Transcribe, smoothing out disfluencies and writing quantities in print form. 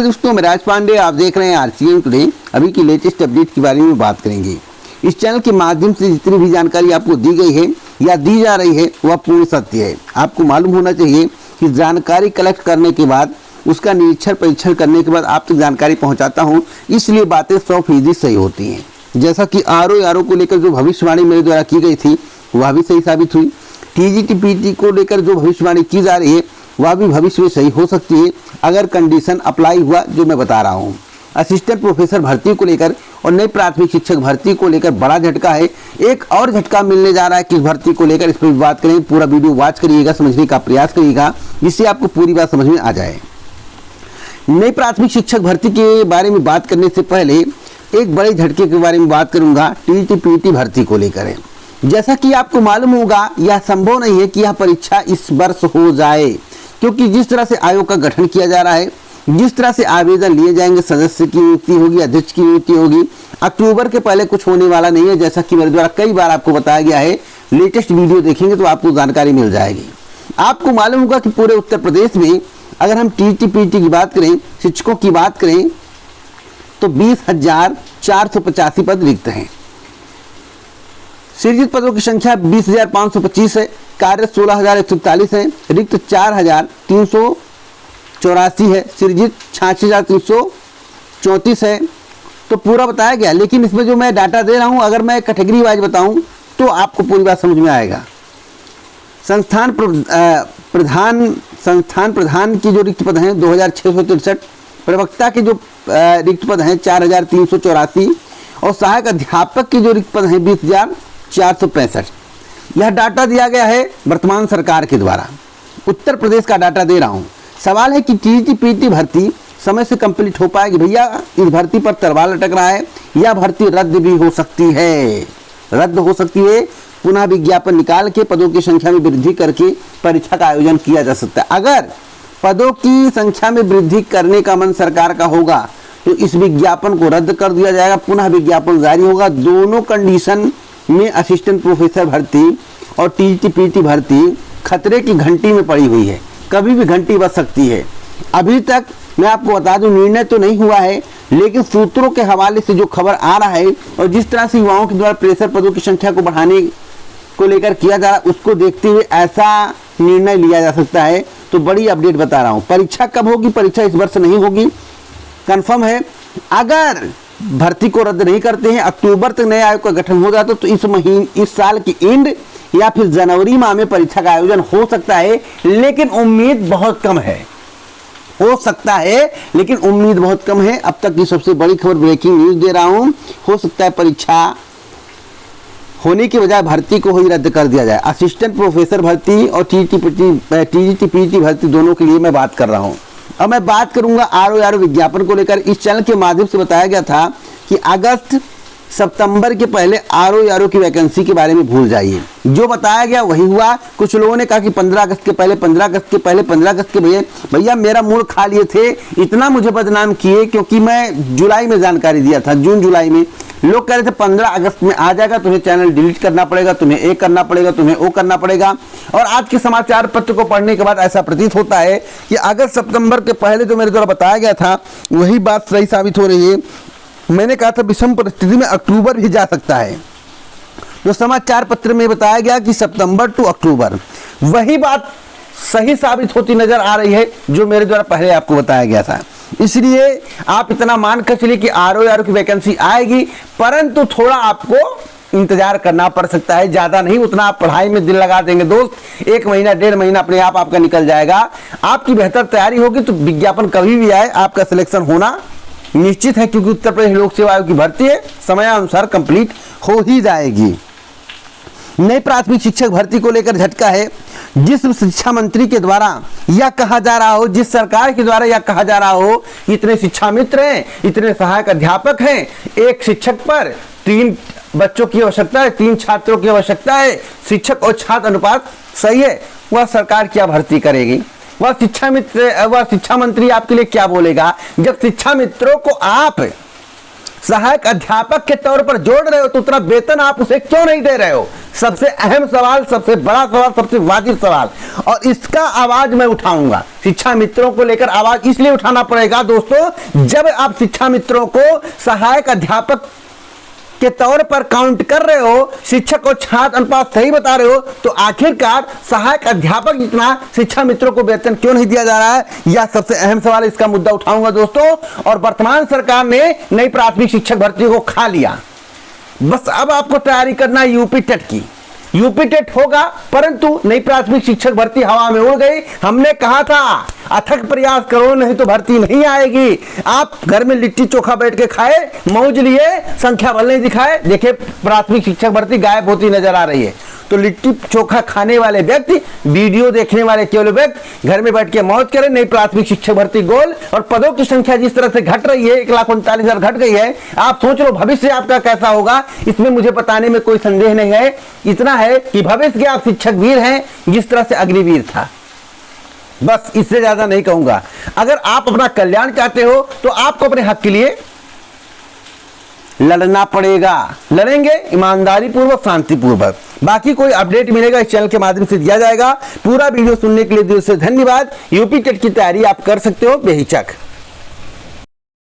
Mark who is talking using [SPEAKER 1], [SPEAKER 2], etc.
[SPEAKER 1] दोस्तों, मैं राज पांडे, आप देख रहे हैं आरसीएम टुडे। अभी की लेटेस्ट अपडेट के बारे में बात करेंगे। इस चैनल के माध्यम से जितनी भी जानकारी आपको दी गई है या दी जा रही है वह पूर्ण सत्य है। आपको मालूम होना चाहिए कि जानकारी कलेक्ट करने के बाद उसका निरीक्षण परीक्षण करने के बाद आप तक जानकारी पहुंचाता हूं, इसलिए बातें 100% सही होती हैं। जैसा कि आरओ को लेकर जो भविष्यवाणी मेरे द्वारा की गई थी वह भी सही साबित हुई। टीजीटी पीटी को लेकर जो भविष्यवाणी की जा रही है वह भी भविष्य में सही हो सकती है अगर कंडीशन अप्लाई हुआ जो मैं बता रहा हूँ। असिस्टेंट प्रोफेसर भर्ती को लेकर और नई प्राथमिक शिक्षक भर्ती को लेकर बड़ा झटका है। एक और झटका मिलने जा रहा है किस भर्ती को लेकर, इस पर बात करेंगे। पूरा वीडियो वॉच करिएगा, समझने का प्रयास करिएगा, जिससे आपको पूरी बात समझ में आ जाए। नई प्राथमिक शिक्षक भर्ती के बारे में बात करने से पहले एक बड़े झटके के बारे में बात करूंगा। टीजीटी पीटी भर्ती को लेकर है। जैसा कि आपको मालूम होगा, यह संभव नहीं है कि यह परीक्षा इस वर्ष हो जाए, क्योंकि जिस तरह से आयोग का गठन किया जा रहा है, जिस तरह से आवेदन लिए जाएंगे, सदस्य की नियुक्ति होगी, अध्यक्ष की नियुक्ति होगी, अक्टूबर के पहले कुछ होने वाला नहीं है। जैसा कि मेरे द्वारा कई बार आपको बताया गया है, लेटेस्ट वीडियो देखेंगे तो आपको जानकारी मिल जाएगी। आपको मालूम होगा कि पूरे उत्तर प्रदेश में अगर हम टीजीटी पीटी की बात करें, शिक्षकों की बात करें, तो 20,485 पद रिक्त हैं। सृजित पदों की संख्या 20,525 है। कार्य 16,141 है। रिक्त 4,384 है। सृजित 86,334 है। तो पूरा बताया गया, लेकिन इसमें जो मैं डाटा दे रहा हूं, अगर मैं कैटेगरी वाइज बताऊं तो आपको पूरी बात समझ में आएगा। संस्थान प्रधान की जो रिक्त पद हैं 2,663, प्रवक्ता के जो रिक्त पद हैं 4,384 और सहायक अध्यापक के जो रिक्त पद हैं 20,465। यह डाटा दिया गया है वर्तमान सरकार के द्वारा। उत्तर प्रदेश का डाटा दे रहा हूं। सवाल है कि टीजीटी पीटी भर्ती समय से कंप्लीट हो पाएगी? भैया, इस भर्ती पर तलवार लटक रहा है। यह भर्ती रद्द भी हो सकती है, रद्द हो सकती है। पुनः विज्ञापन निकाल के पदों की संख्या में वृद्धि करके परीक्षा का आयोजन किया जा सकता है। अगर पदों की संख्या में वृद्धि करने का मन सरकार का होगा तो इस विज्ञापन को रद्द कर दिया जाएगा, पुनः विज्ञापन जारी होगा। दोनों कंडीशन में असिस्टेंट प्रोफेसर भर्ती और टीजीटी पीटी भर्ती खतरे की घंटी में पड़ी हुई है, कभी भी घंटी बज सकती है। अभी तक मैं आपको बता दूं, निर्णय तो नहीं हुआ है, लेकिन सूत्रों के हवाले से जो खबर आ रहा है और जिस तरह से युवाओं के द्वारा प्रेशर पदों की संख्या को बढ़ाने को लेकर किया जा रहा है, उसको देखते हुए ऐसा निर्णय लिया जा सकता है। तो बड़ी अपडेट बता रहा हूं। परीक्षा कब होगी? परीक्षा इस वर्ष नहीं होगी, कंफर्म है। अगर भर्ती को रद्द नहीं करते हैं, अक्टूबर तक नए आयोग का गठन हो जाता तो इस साल की एंड या फिर जनवरी माह में परीक्षा का आयोजन हो सकता है, लेकिन उम्मीद बहुत कम है। हो सकता है, लेकिन उम्मीद बहुत कम है। अब तक की सबसे बड़ी खबर, ब्रेकिंग न्यूज दे रहा हूं। हो सकता है परीक्षा होने के बजाय भर्ती को ही रद्द कर दिया जाए। असिस्टेंट प्रोफेसर भर्ती और टीजीटी पीटी भर्ती दोनों के लिए मैं बात कर रहा हूं। अब मैं बात करूंगा आरओ विज्ञापन को लेकर। इस चैनल के माध्यम से बताया गया था कि अगस्त सितंबर के पहले आरओ की वैकेंसी के बारे में भूल जाइए। जो बताया गया वही हुआ। कुछ लोगों ने कहा कि 15 अगस्त के पहले, 15 अगस्त के पहले, 15 अगस्त के भैया मेरा मूड खा लिए थे। इतना मुझे बदनाम किए क्योंकि मैं जुलाई में जानकारी दिया था, जून जुलाई में। लोग कह रहे थे 15 अगस्त में आ जाएगा, तुम्हें चैनल डिलीट करना पड़ेगा, तुम्हें ये करना पड़ेगा, तुम्हें वो करना पड़ेगा। और आज के समाचार पत्र को पढ़ने के बाद ऐसा प्रतीत होता है कि अगस्त सितंबर के पहले जो मेरे द्वारा बताया गया था वही बात सही साबित हो रही है। मैंने कहा था विषम परिस्थिति में अक्टूबर भी जा सकता है। जो समाचार पत्र में बताया गया कि सितंबर टू अक्टूबर, वही बात सही साबित होती नजर आ रही है जो मेरे द्वारा पहले आपको बताया गया था। इसलिए आप इतना मान कर चलिए कि आरओ की वैकेंसी आएगी, परंतु थोड़ा आपको इंतजार करना पड़ सकता है। ज्यादा नहीं, उतना आप पढ़ाई में दिल लगा देंगे दोस्त, 1 महीना 1.5 महीना अपने आप आपका निकल जाएगा। आपकी बेहतर तैयारी होगी तो विज्ञापन कभी भी आए आपका सिलेक्शन होना निश्चित है, क्योंकि उत्तर प्रदेश लोक सेवा आयोग की भर्ती है, समयानुसार कंप्लीट हो ही जाएगी। नई प्राथमिक शिक्षक भर्ती को लेकर झटका है। जिस शिक्षा मंत्री के द्वारा यह कहा जा रहा हो, जिस सरकार के द्वारा यह कहा जा रहा हो, इतने शिक्षा मित्र हैं, इतने सहायक अध्यापक हैं, एक शिक्षक पर 3 बच्चों की आवश्यकता है, 3 छात्रों की आवश्यकता है, शिक्षक और छात्र अनुपात सही है, वह सरकार क्या भर्ती करेगी? वह शिक्षा मंत्री आपके लिए क्या बोलेगा? जब शिक्षा मित्रों को आप सहायक अध्यापक के तौर पर जोड़ रहे हो तो उतना वेतन आप उसे क्यों नहीं दे रहे हो? सबसे अहम सवाल, सबसे बड़ा सवाल, सबसे वाजिब सवाल, और इसका आवाज मैं उठाऊंगा। शिक्षा मित्रों को लेकर आवाज इसलिए उठाना पड़ेगा दोस्तों, जब आप शिक्षा मित्रों को सहायक अध्यापक के तौर पर काउंट कर रहे हो, शिक्षक और छात्र अनुपात सही बता रहे हो, तो आखिरकार सहायक अध्यापक जितना शिक्षा मित्रों को वेतन क्यों नहीं दिया जा रहा है? यह सबसे अहम सवाल, इसका मुद्दा उठाऊंगा दोस्तों। और वर्तमान सरकार ने नई प्राथमिक शिक्षक भर्ती को खा लिया। बस अब आपको तैयारी करना है यूपी टेट की। यूपी टेट होगा, परंतु नई प्राथमिक शिक्षक भर्ती हवा में उड़ गई। हमने कहा था अथक प्रयास करो, नहीं तो भर्ती नहीं आएगी। आप घर में लिट्टी चोखा बैठ के खाए, मौज लिए, संख्या बल नहीं दिखाए, देखिए प्राथमिक शिक्षक भर्ती गायब होती नजर आ रही है। तो लिट्टी चोखा खाने वाले व्यक्ति, वीडियो देखने वाले केवल व्यक्ति घर में बैठ के मौज करें। नई प्राथमिक शिक्षक भर्ती गोल, और पदों की संख्या जिस तरह से घट रही है, 1,39,000 घट गई है। आप सोच लो भविष्य आपका कैसा होगा, इसमें मुझे बताने में कोई संदेह नहीं है। इतना है कि भविष्य के आप शिक्षक वीर हैं, जिस तरह से अग्निवीर था। बस इससे ज्यादा नहीं कहूंगा। अगर आप अपना कल्याण चाहते हो तो आपको अपने हक के लिए लड़ना पड़ेगा। लड़ेंगे ईमानदारी पूर्वक, शांति पूर्वक। बाकी कोई अपडेट मिलेगा इस चैनल के माध्यम से दिया जाएगा। पूरा वीडियो सुनने के लिए दिल से धन्यवाद। यूपी टेट की तैयारी आप कर सकते हो बेहिचक।